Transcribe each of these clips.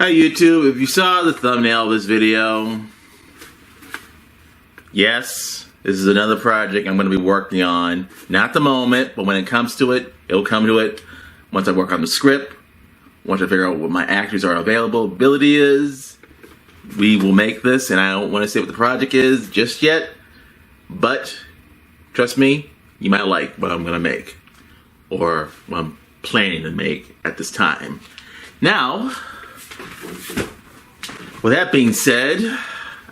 Hi YouTube, if you saw the thumbnail of this video, yes, this is another project I'm going to be working on. Not at the moment, but when it comes to it, it'll come to it. Once I work on the script, once I figure out what my actors are availability is, we will make this, and I don't want to say what the project is just yet, but trust me, you might like what I'm going to make, or what I'm planning to make at this time. Now, with that being said,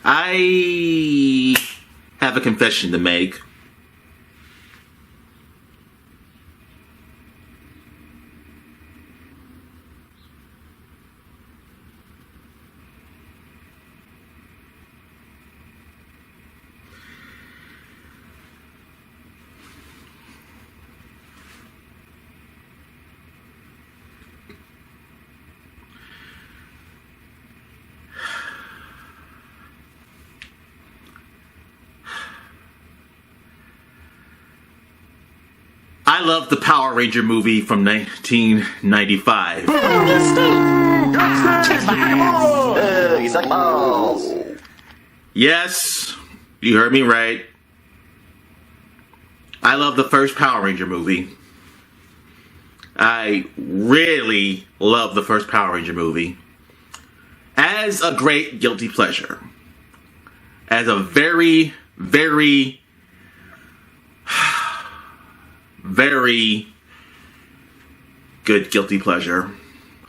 I have a confession to make. I love the Power Ranger movie from 1995. You suck balls. Yes, you heard me right. I love the first Power Ranger movie. I really love the first Power Ranger movie. As a great guilty pleasure. As a very, very good guilty pleasure.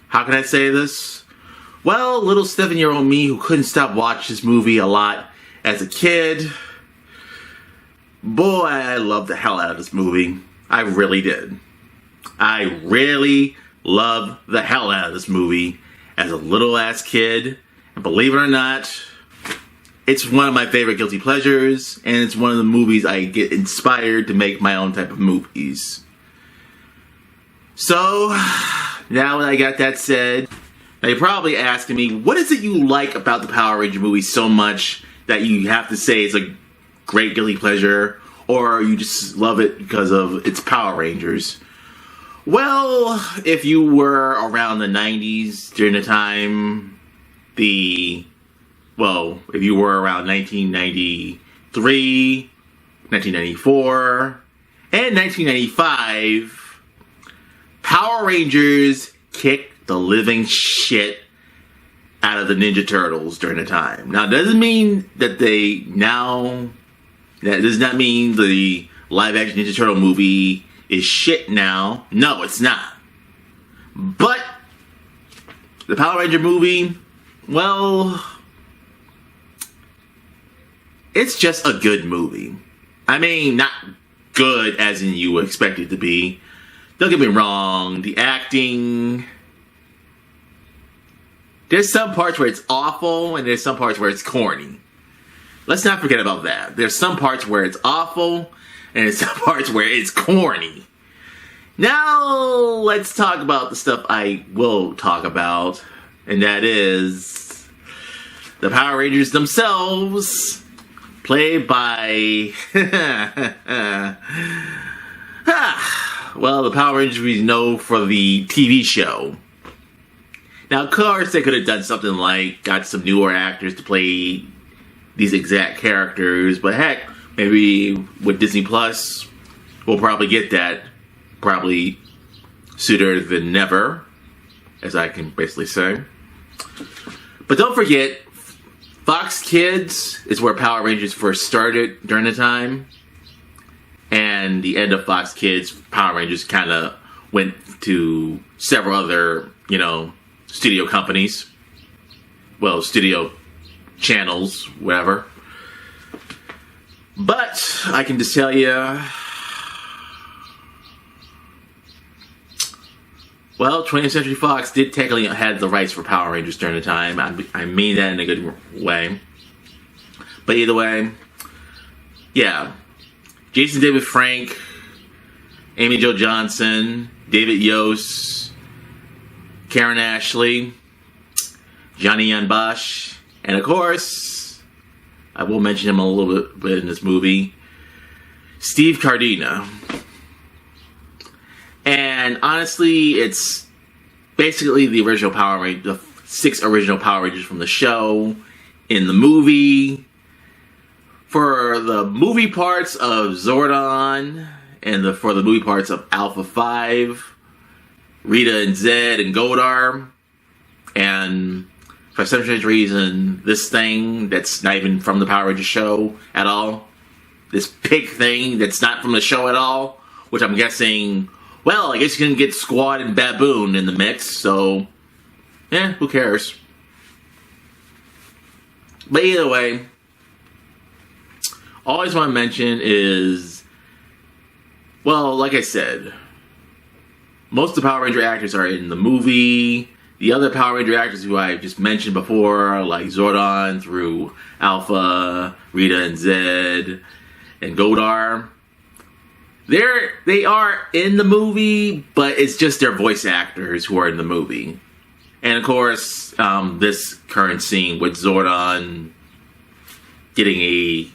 How can I say this? Well, little 7-year-old me who couldn't stop watching this movie a lot as a kid. Boy, I loved the hell out of this movie. I really did. I really loved the hell out of this movie as a little ass kid. And believe it or not, it's one of my favorite guilty pleasures, and it's one of the movies I get inspired to make my own type of movies. So, now that I got that said, now you're probably asking me, what is it you like about the Power Ranger movie so much that you have to say it's a great guilty pleasure, or you just love it because of its Power Rangers? Well, if you were around the 90s during the time, if you were around 1993, 1994, and 1995, Power Rangers kicked the living shit out of the Ninja Turtles during the time. Now, that doesn't mean that that does not mean the live-action Ninja Turtle movie is shit now. No, it's not. But the Power Ranger movie, well, it's just a good movie. I mean, not good as in you would expect it to be. Don't get me wrong, the acting, there's some parts where it's awful and there's some parts where it's corny. Let's not forget about that. There's some parts where it's awful and there's some parts where it's corny. Now, let's talk about the stuff I will talk about, and that is the Power Rangers themselves, played by, well, the Power Rangers we know for the TV show. Now, of course, they could have done something like got some newer actors to play these exact characters, but heck, maybe with Disney Plus, we'll probably get that probably sooner than never, as I can basically say. But don't forget, Fox Kids is where Power Rangers first started during the time. And the end of Fox Kids, Power Rangers kind of went to several other, studio companies. Well, studio channels, whatever. But I can just tell you, well, 20th Century Fox did technically had the rights for Power Rangers during the time. I mean that in a good way. But either way, yeah. Jason David Frank, Amy Jo Johnson, David Yost, Karen Ashley, Johnny Yun Bosch, and of course, I will mention him a little bit in this movie, Steve Cardina. And honestly, it's basically the original Power Rangers, the 6 original Power Rangers from the show in the movie. For the movie parts of Zordon and for the movie parts of Alpha 5, Rita and Zed and Godar, and for some strange reason, this thing that's not even from the Power Rangers show at all, this pig thing that's not from the show at all, which I'm guessing, well, I guess you can get Squad and Baboon in the mix, so, who cares? But either way, all I just want to mention is, well, like I said, most of the Power Ranger actors are in the movie. The other Power Ranger actors who I just mentioned before, like Zordon through Alpha, Rita and Zed, and Godar, they are in the movie, but it's just their voice actors who are in the movie. And of course, this current scene with Zordon getting a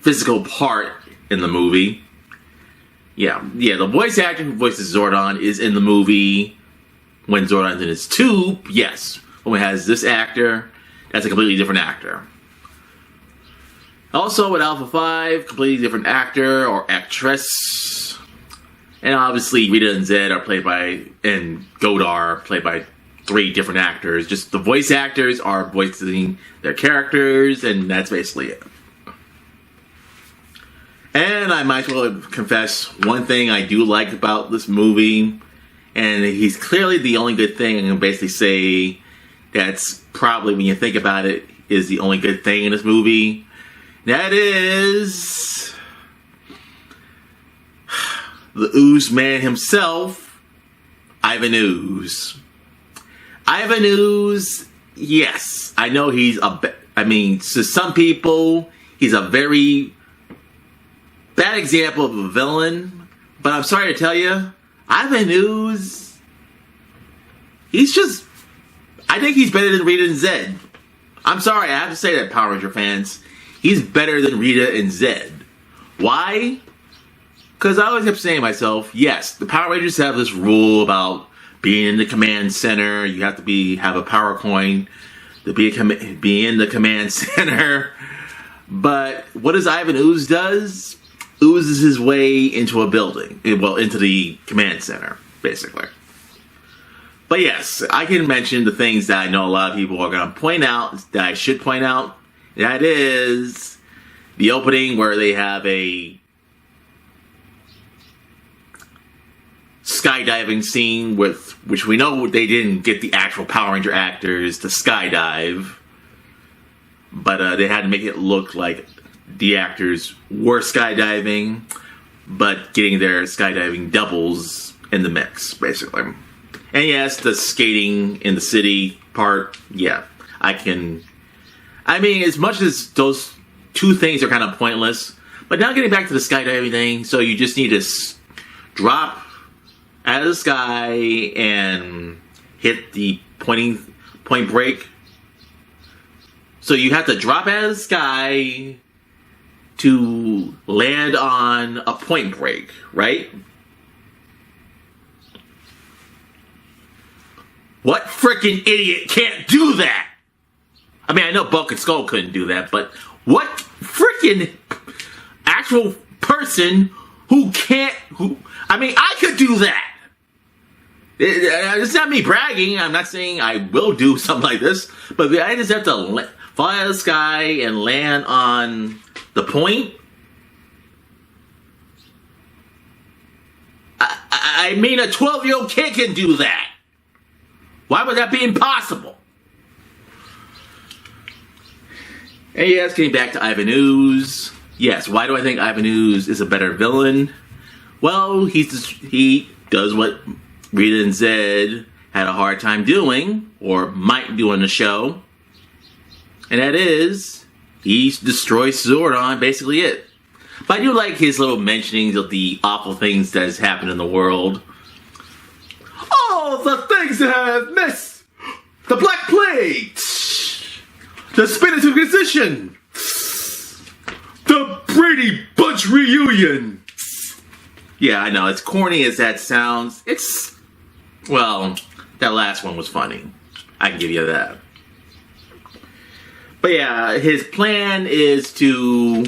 physical part in the movie. Yeah, the voice actor who voices Zordon is in the movie when Zordon's in his tube, yes. When it has this actor, that's a completely different actor. Also with Alpha 5, completely different actor or actress. And obviously Rita and Zed are played by, and Godar are played by 3 different actors. Just the voice actors are voicing their characters, and that's basically it. And I might as well confess one thing I do like about this movie, and he's clearly the only good thing I can basically say that's probably, when you think about it, is the only good thing in this movie. That is the Ooze Man himself, Ivan Ooze. Ivan Ooze, yes, I know he's to some people, he's a very bad example of a villain, but I'm sorry to tell you, Ivan Ooze, I think he's better than Rita and Zed. I'm sorry, I have to say that, Power Ranger fans. He's better than Rita and Zed. Why? Because I always kept saying to myself, yes, the Power Rangers have this rule about being in the command center. You have to have a power coin to be in the command center. But what does Ivan Ooze does? Oozes his way into a building. Well, into the command center, basically. But yes, I can mention the things that I know a lot of people are going to point out, that I should point out. That is the opening where they have a skydiving scene which we know they didn't get the actual Power Ranger actors to skydive, but they had to make it look like the actors were skydiving, but getting their skydiving doubles in the mix, basically. And yes, the skating in the city part, yeah, as much as those 2 things are kind of pointless, but now getting back to the skydiving thing, so you just need to drop out of the sky and hit the point break. So you have to drop out of the sky to land on a point break, right? What freaking idiot can't do that? I know Bulk and Skull couldn't do that, but what freaking actual person I could do that. It's not me bragging. I'm not saying I will do something like this, but I just have to fly out of the sky and land on the point. A 12-year-old kid can do that. Why would that be impossible? And yes, getting back to Ivan Ooze. Yes, why do I think Ivan Ooze is a better villain? Well, he does what Rita and Zed had a hard time doing, or might do on the show. And that is, he destroys Zordon, basically it. But I do like his little mentionings of the awful things that has happened in the world. All the things that have missed! The Black Plague! The Spinach Inquisition! The Brady Bunch Reunion! Yeah, I know, as corny as that sounds, that last one was funny. I can give you that. But yeah, his plan is to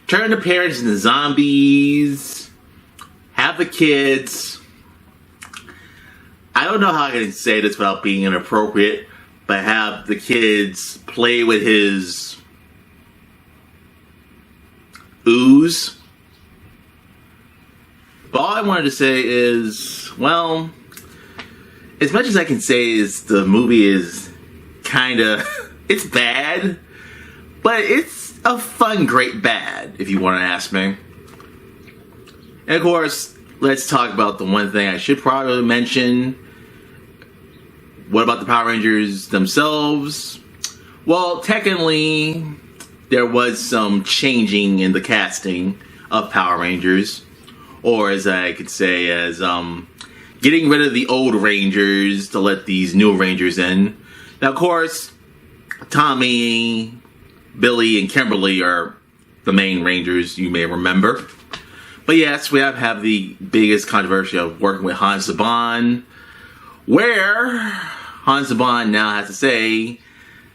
turn the parents into zombies, have the kids. I don't know how I can say this without being inappropriate, but have the kids play with his ooze. But all I wanted to say is, well, as much as I can say is the movie is kinda, it's bad, but it's a fun, great bad, if you want to ask me. And of course, let's talk about the one thing I should probably mention. What about the Power Rangers themselves? Well, technically, there was some changing in the casting of Power Rangers. Or as I could say, as getting rid of the old Rangers to let these new Rangers in. Now, of course, Tommy, Billy, and Kimberly are the main Rangers you may remember. But yes, we have the biggest controversy of working with Hans Saban, where Hans Saban now has to say,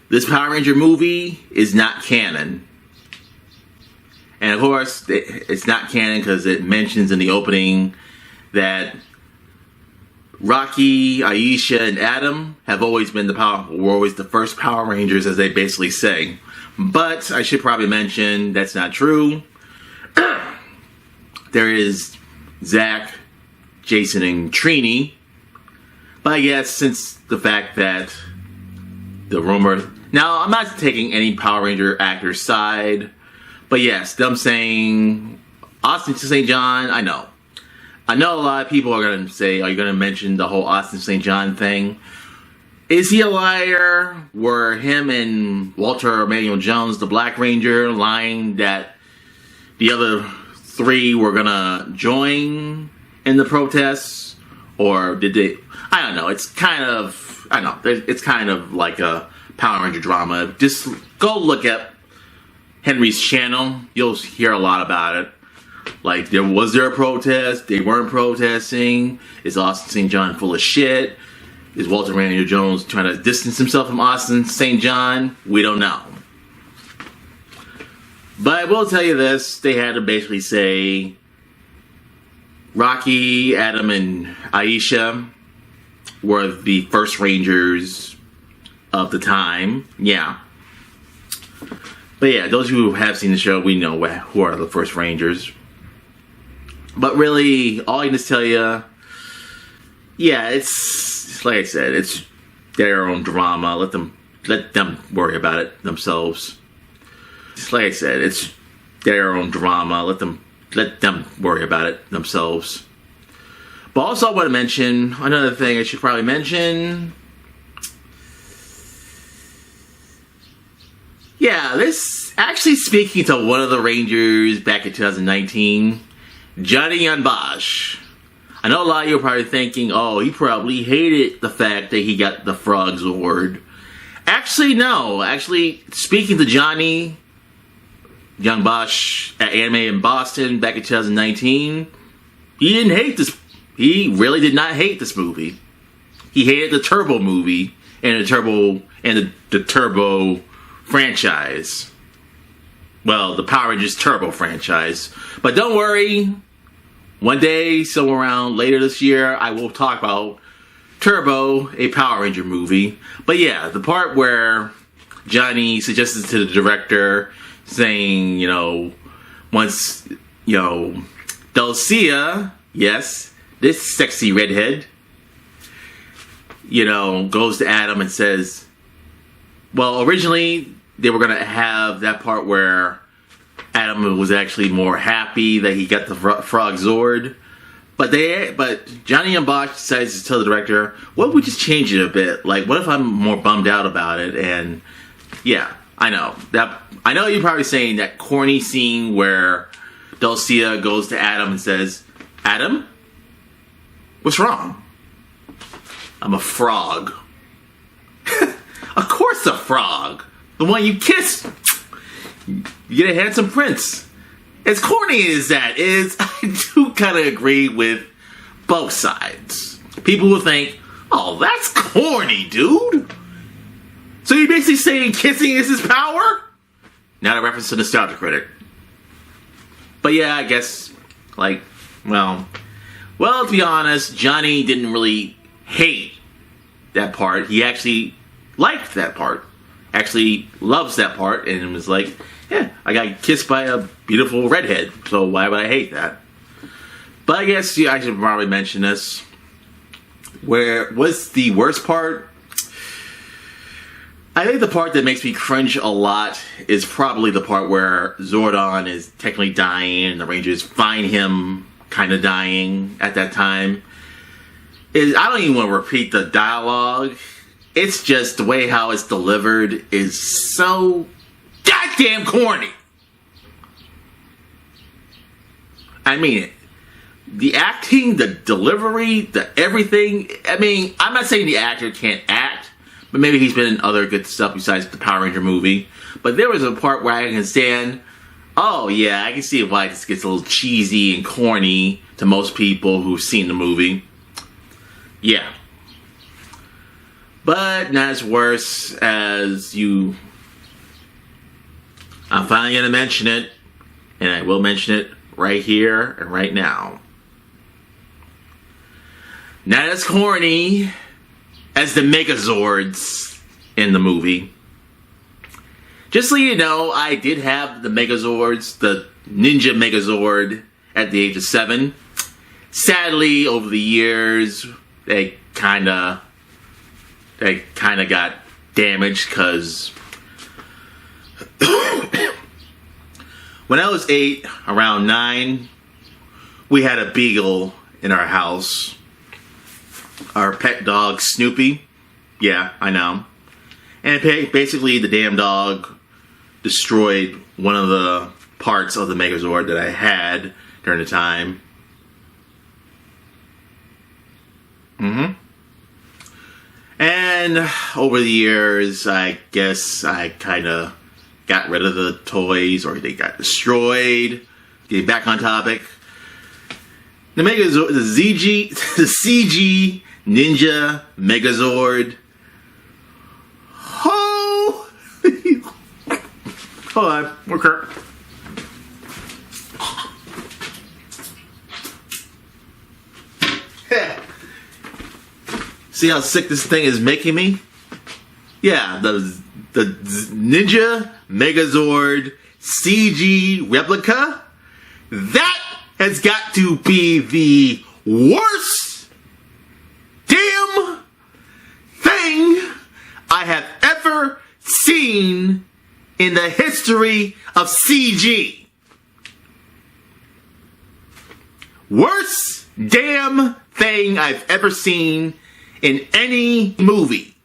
this Power Ranger movie is not canon. And of course, it's not canon because it mentions in the opening that Rocky, Aisha, and Adam have always been were always the first Power Rangers, as they basically say. But I should probably mention that's not true. There is Zach, Jason, and Trini. But I guess since the fact that the rumor... Now, I'm not taking any Power Ranger actor's side. But yes, them saying Austin St. John, I know a lot of people are going to say, are you going to mention the whole Austin St. John thing? Is he a liar? Were him and Walter Emmanuel Jones, the Black Ranger, lying that the other three were going to join in the protests? Or did they? I don't know. It's kind of, I don't know. It's kind of like a Power Ranger drama. Just go look at Henry's channel. You'll hear a lot about it. Like, was there a protest? They weren't protesting. Is Austin St. John full of shit? Is Walter Emmanuel Jones trying to distance himself from Austin St. John? We don't know. But I will tell you this. They had to basically say Rocky, Adam, and Aisha were the first Rangers of the time. Yeah. But yeah, those who have seen the show, we know who are the first Rangers. But really, all I can just tell you, yeah, it's like I said, it's their own drama. Let them worry about it themselves. Just like I said, it's their own drama. Let them worry about it themselves. But also, I want to mention another thing I should probably mention. Yeah, this actually speaking to one of the Rangers back in 2019, Johnny Young Bosch. I know a lot of you are probably thinking, oh, he probably hated the fact that he got the Frog's Award. Actually, no. Actually, speaking to Johnny Young Bosch at Anime in Boston back in 2019, he didn't hate this. He really did not hate this movie. He hated the Turbo movie and the Turbo franchise. Well, the Power Rangers Turbo franchise. But don't worry, one day, somewhere around later this year, I will talk about Turbo, a Power Ranger movie. But yeah, the part where Johnny suggested to the director, saying, once, Dulcia, yes, this sexy redhead, goes to Adam and says, well, originally, they were going to have that part where Adam was actually more happy that he got the Frog Zord. But Johnny and Bosch decides to tell the director, what if we just change it a bit? Like, what if I'm more bummed out about it? And, yeah, I know. I know you're probably saying that corny scene where Dulcia goes to Adam and says, Adam? What's wrong? I'm a frog. Of course a frog. The one you kiss. You get a handsome prince. As corny as that is, I do kind of agree with both sides. People will think, oh, that's corny, dude. So you're basically saying kissing is his power? Not a reference to Nostalgia Critic. But yeah, I guess, like, well, to be honest, Johnny didn't really hate that part. He actually liked that part. Actually loves that part and was like, yeah, I got kissed by a beautiful redhead, so why would I hate that? But I guess I should probably mention this. Where was the worst part? I think the part that makes me cringe a lot is probably the part where Zordon is technically dying and the Rangers find him kind of dying at that time. I don't even want to repeat the dialogue. It's just the way how it's delivered is so goddamn corny. I mean it. The acting, the delivery, the everything. I mean, I'm not saying the actor can't act, but maybe he's been in other good stuff besides the Power Ranger movie. But there was a part where I can stand, oh yeah, I can see why this gets a little cheesy and corny to most people who've seen the movie. Yeah. But not as worse as you... I'm finally going to mention it, and I will mention it right here and right now. Not as corny as the Megazords in the movie. Just so you know, I did have the Megazords, the Ninja Megazord, at the age of 7. Sadly, over the years, they kind of got damaged because when I was 8, around 9, we had a beagle in our house. Our pet dog, Snoopy. Yeah, I know. And basically, the damn dog destroyed one of the parts of the Megazord that I had during the time. And over the years, I guess I kind of got rid of the toys, or they got destroyed. Getting back on topic. The Megazord, the CG Ninja Megazord. Oh! Hold on, okay. See how sick this thing is making me? Yeah, the Ninja Megazord CG replica. That has got to be the worst damn thing I have ever seen in the history of CG. Worst damn thing I've ever seen in any movie.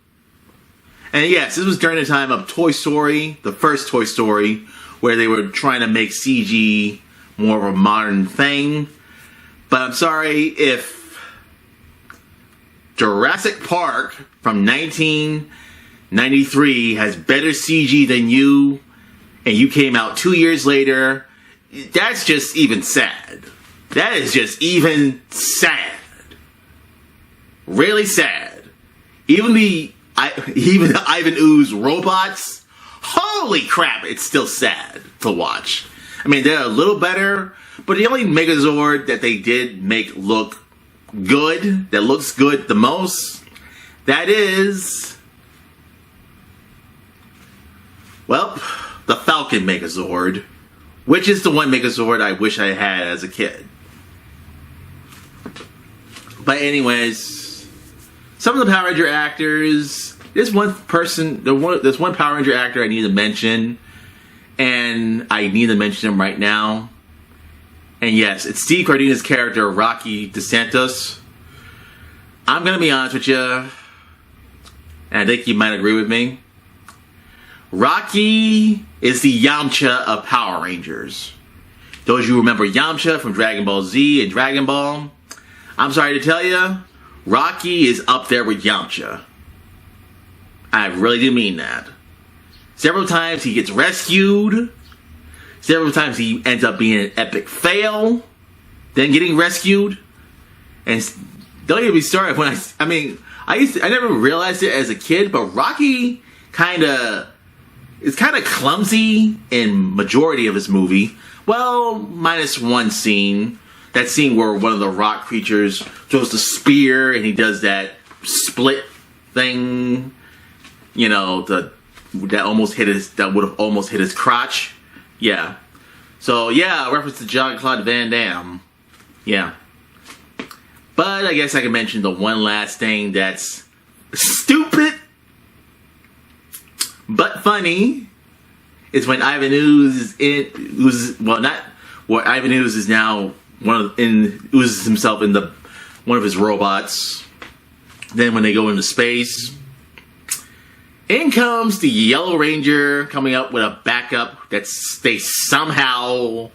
And yes, this was during the time of Toy Story, the first Toy Story, where they were trying to make CG more of a modern thing. But I'm sorry if Jurassic Park from 1993 has better CG than you, and you came out 2 years later. That's just even sad. That is just even sad. Really sad. Even Ivan Ooze robots, holy crap, it's still sad to watch. I mean, they're a little better, but the only Megazord that they did make look good, that looks good the most, that is, well, the Falcon Megazord, which is the one Megazord I wish I had as a kid. But anyways, some of the Power Ranger actors, there's one Power Ranger actor I need to mention, and I need to mention him right now. And yes, it's Steve Cardina's character, Rocky DeSantos. I'm going to be honest with you, and I think you might agree with me. Rocky is the Yamcha of Power Rangers. Those of you who remember Yamcha from Dragon Ball Z and Dragon Ball, I'm sorry to tell you, Rocky is up there with Yamcha. I really do mean that. Several times he gets rescued. Several times he ends up being an epic fail. Then getting rescued. And don't get me started when I never realized it as a kid, but Rocky it's kind of clumsy in majority of his movie. Well, minus one scene. That scene where one of the rock creatures throws the spear and he does that split thing. You know, that would have almost hit his crotch. Yeah. So yeah, reference to Jean-Claude Van Damme. Yeah. But I guess I can mention the one last thing that's stupid but funny is when Ivan Ooze Ivan Ooze is now oozes himself in one of his robots. Then when they go into space, in comes the Yellow Ranger coming up with a backup that they somehow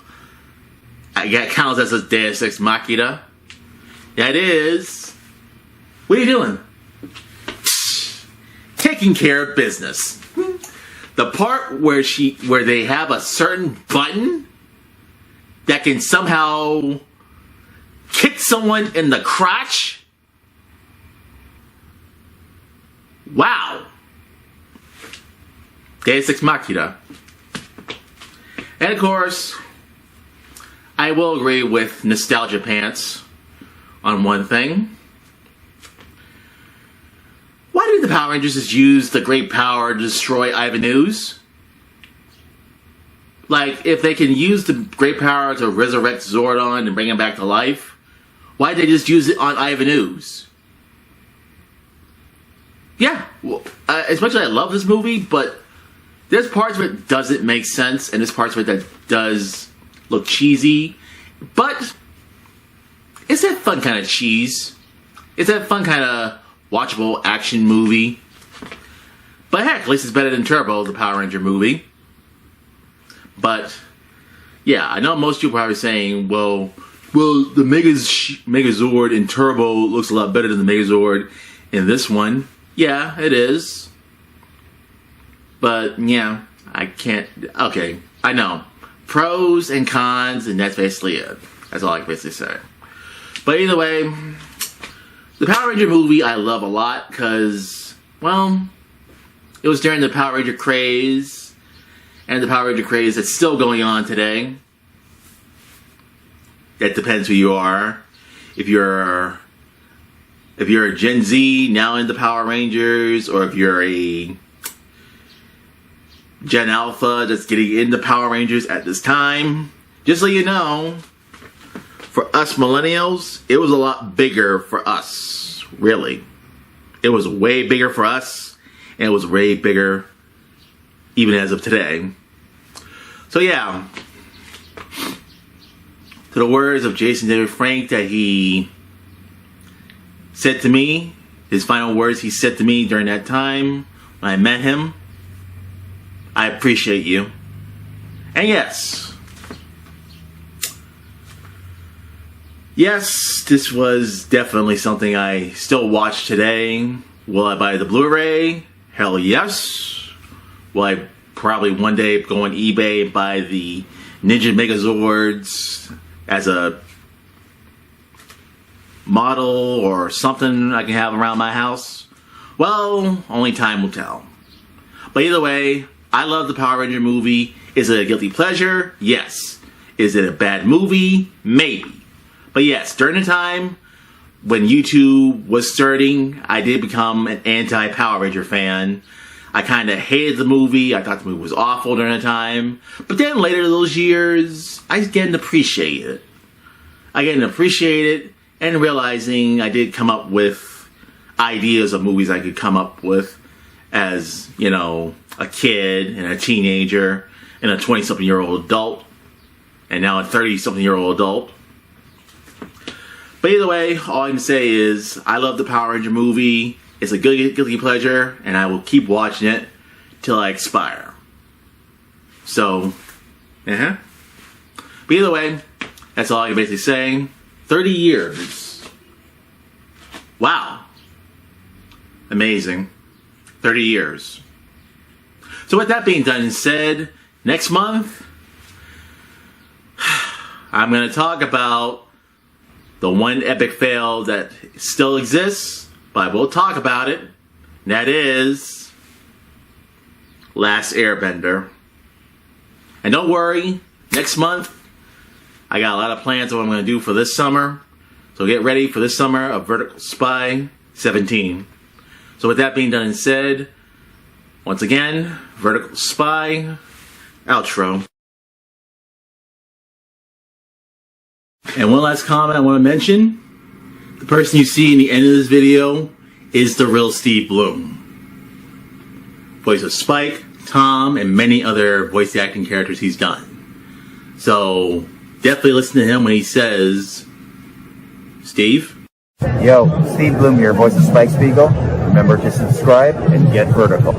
counts as a Deus Ex Machina. That is, what are you doing? Taking care of business. The part where they have a certain button that can somehow kick someone in the crotch. Wow. Deus Ex Machina. And of course, I will agree with Nostalgia Pants on one thing. Why did the Power Rangers just use the great power to destroy Ivan Ooze? Like, if they can use the great power to resurrect Zordon and bring him back to life, why did they just use it on Ivan Ooze? Yeah, well, as much as I love this movie, but there's parts of it doesn't make sense, and there's parts of it that does look cheesy, but it's that fun kind of cheese. It's that fun kind of watchable action movie. But heck, at least it's better than Turbo, the Power Ranger movie. But yeah, I know most people are probably saying, well, the Megazord in Turbo looks a lot better than the Megazord in this one. Yeah, it is. But yeah, I can't. Okay, I know. Pros and cons, and that's basically it. That's all I can basically say. But either way, the Power Ranger movie I love a lot because, well, it was during the Power Ranger craze, and the Power Ranger craze that's still going on today. That depends who you are. If you're a Gen Z now into Power Rangers, or if you're a Gen Alpha that's getting into Power Rangers at this time, just so you know, for us millennials, it was a lot bigger for us, really. It was way bigger for us, and it was way bigger even as of today. So yeah, to the words of Jason David Frank that he said to me, his final words he said to me during that time when I met him, I appreciate you. And yes, this was definitely something I still watch today. Will I buy the Blu-ray? Hell yes. Will I probably one day go on eBay and buy the Ninja Megazords as a model or something I can have around my house? Well, only time will tell. But either way, I love the Power Ranger movie. Is it a guilty pleasure? Yes. Is it a bad movie? Maybe. But yes, during the time when YouTube was starting, I did become an anti-Power Ranger fan. I kind of hated the movie. I thought the movie was awful during the time. But then later those years, I began to appreciate it. And realizing I did come up with ideas of movies I could come up with as, you know, a kid and a teenager and a 20-something-year-old adult and now a 30-something-year-old adult. But either way, all I can say is I love the Power Ranger movie. It's a good guilty pleasure, and I will keep watching it till I expire. So, But either way, that's all I can basically say. 30 years. Wow. Amazing. 30 years. So with that being done and said, next month, I'm going to talk about the one epic fail that still exists, but I will talk about it. And that is Last Airbender. And don't worry, next month, I got a lot of plans of what I'm going to do for this summer. So get ready for this summer of Vertical Spy 17. So with that being done and said, once again, Vertical Spy, outro. And one last comment I want to mention. The person you see in the end of this video is the real Steve Blum. Voice of Spike, Tom, and many other voice acting characters he's done. So definitely listen to him when he says, Steve? Yo, Steve Blum here, voice of Spike Spiegel. Remember to subscribe and get vertical.